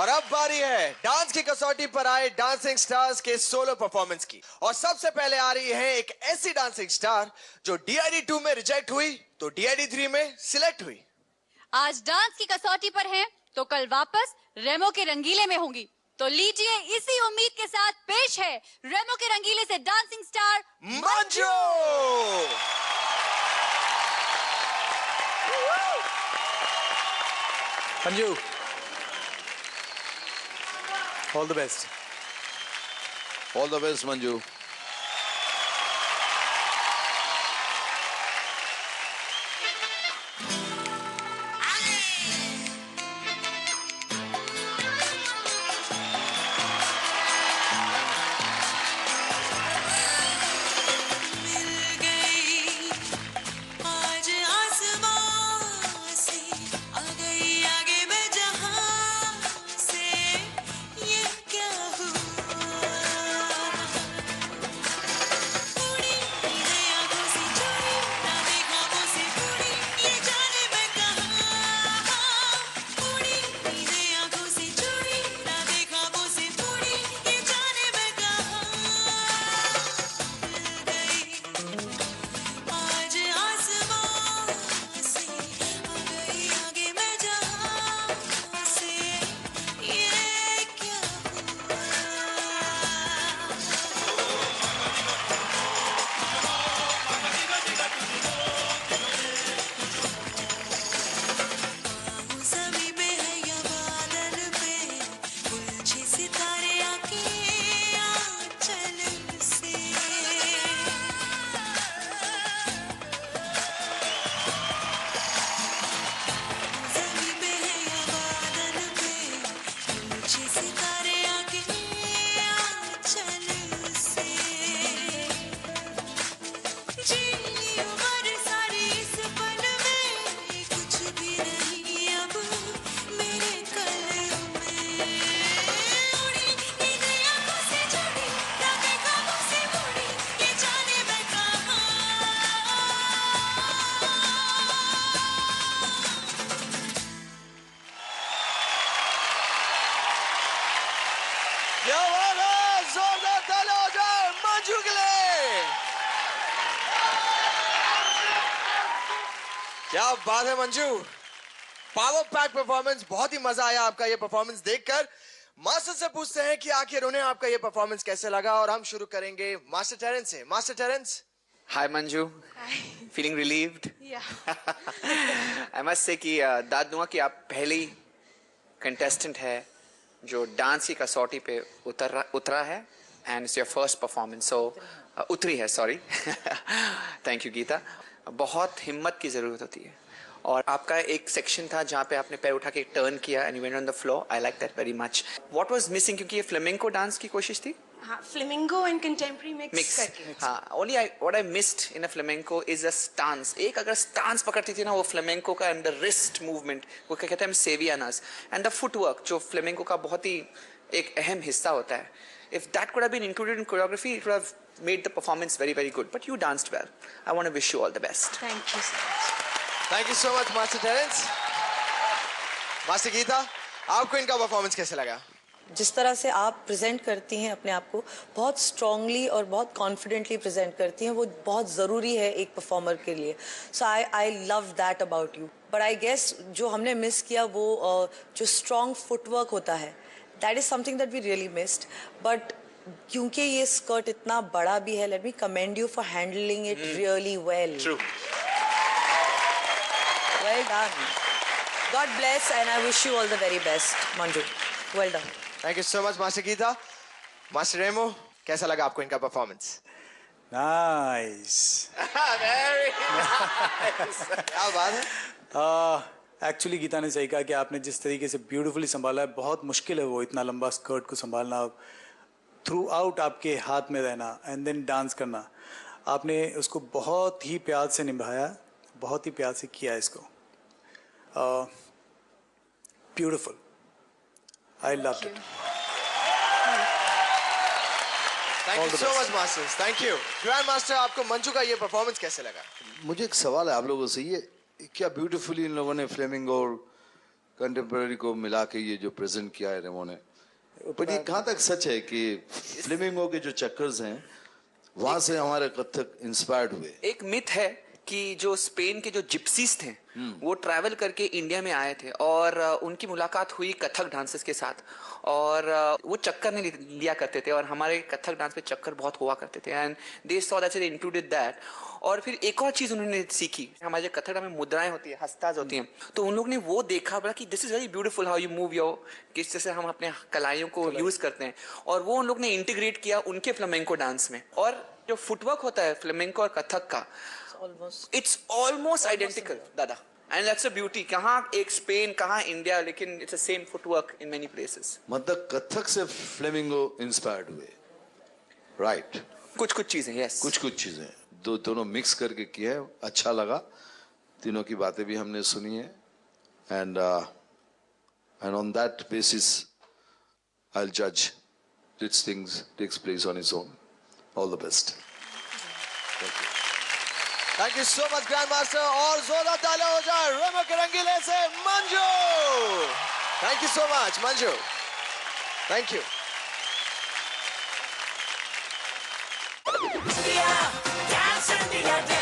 और अब बारी है डांस की कसौटी पर आए डांसिंग स्टार्स के सोलो परफॉर्मेंस की। और सबसे पहले आ रही है एक ऐसी डांसिंग स्टार जो DID 2 में रिजेक्ट हुई तो DID 3 में सिलेक्ट हुई। आज डांस की कसौटी पर हैं तो कल वापस रेमो के रंगीले में होंगी। तो लीजिए इसी उम्मीद के साथ पेश है रेमो के रंगीले से dancing star Manju. Manju, all the best. All the best, Manju. जोरदार ताली हो जाए मंजू के लिए। क्या बात है मंजू, पावर पैक परफॉर्मेंस। बहुत ही मजा आया आपका ये परफॉर्मेंस देखकर। मास्टर से पूछते हैं कि आखिर उन्हें आपका ये परफॉर्मेंस कैसे लगा और हम शुरू करेंगे मास्टर टेरेंस से। Master Terrence. Hi Manju. Hi. Feeling relieved? Yeah. I must say कि दाद दूंगा कि आप पहली कंटेस्टेंट है जो डांस की कसौटी पे उतरा है and it's your first performance. So उतरी है, sorry. Thank you Gita. बहुत हिम्मत की ज़रूरत होती है और आपका एक सेक्शन था जहाँ पे आपने पैर उठा के टर्न किया and you went on the floor. I like that very much. What was missing क्योंकि ये फ्लेमेंको डांस की कोशिश थी? हाँ, फ्लेमेंको एंड कंटेम्परेरी मिक्स करके। हाँ, only what I missed in a flamenco is a stance. एक अगर stance पकड़ती थी ना वो flamenco का and the wrist movement, वो क्या कहते हैं हम सेवियानास and the footwork जो flamenco का बहुत ही एक अहम हिस्सा होता है. If that could have been included in choreography, it would have made the performance very, very good. But you danced well. I want to wish you all the best. Thank you so much. Thank you so much, Master Terence. Master Geeta, आपको इनका performance कैसे लगा? जिस तरह से आप present करती हैं अपने आप को, बहुत स्ट्रांगली और बहुत कॉन्फिडेंटली प्रेजेंट करती हैं, वो बहुत ज़रूरी है एक परफॉर्मर के लिए. So I love that about you. But I guess जो हमने मिस किया वो जो स्ट्रॉन्ग फुटवर्क होता है, that is something that we really missed. But क्योंकि ये स्कर्ट इतना बड़ा भी है, let me commend you for handling it really well. True. Well done. God bless and I wish you all the very best, Manju. Well done. Thank you so much, Master Geeta. Master Remo, कैसा लगा आपको इनका performance? Nice. Very nice. क्या बात है? Actually Gita ने सही कहा कि आपने जिस तरीके से ब्यूटीफुली संभाला है, बहुत मुश्किल है वो इतना लंबा स्कर्ट को संभालना, थ्रू आउट आपके हाथ में रहना एंड देन डांस करना. आपने उसको बहुत ही प्यार से निभाया, बहुत ही प्यार से किया इसको. Beautiful. I loved it. Thank you so much, Masters. Thank you. Grand Master, आपको मंजू का ये परफॉर्मेंस कैसे लगा? मुझे एक सवाल है आप लोगों से, ये क्या ब्यूटीफुली इन लोगों ने फ्लेमिंगो और कंटेम्पररी को मिला के ये जो प्रेजेंट किया है रेमो ने, पर ये कहाँ तक सच है कि फ्लेमिंगो के जो चक्कर्स हैं वहां से हमारे कथक इंस्पायर्ड हुए? एक मिथ है कि जो स्पेन के जो जिप्सीज थे वो ट्रैवल करके इंडिया में आए थे और उनकी मुलाकात हुई कथक डांसर्स के साथ और वो चक्कर नहीं लिया करते थे और हमारे कथक डांस पे चक्कर बहुत हुआ करते थे and they saw that they included that. और फिर एक और चीज उन्होंने सीखी, हमारे कथक डांस में मुद्राएं होती है, हस्ताज होती हैं, तो उन लोग ने वो देखा बोला कि this is very beautiful how you move your, किस तरह से हम अपने कलाइयों को यूज करते हैं और वो उन लोग ने इंटीग्रेट किया उनके फ्लेमेंको डांस में। और जो फुटवर्क होता है फ्लेमेंको और कथक का, इट्स ऑलमोस्ट आइडेंटिकल दादा, एंड दैट्स अ ब्यूटी। कहाँ एक स्पेन, कहाँ इंडिया, लेकिन it's the same footwork in many places. मतलब कथक से फ्लेमिंगो इंस्पायर्ड हुए, राइट? कुछ चीजें, यस, कुछ चीजें दोनों मिक्स करके किए हैं, अच्छा लगा। तीनों की बातें भी हमने सुनी है and on that basis I will जज this things takes place on its own. All the best. Thank you so much grand master, और जोरदार तालियां हो जाए रेमो के रंगीले से Manju. Thank you so much Manju, thank you. Dance in the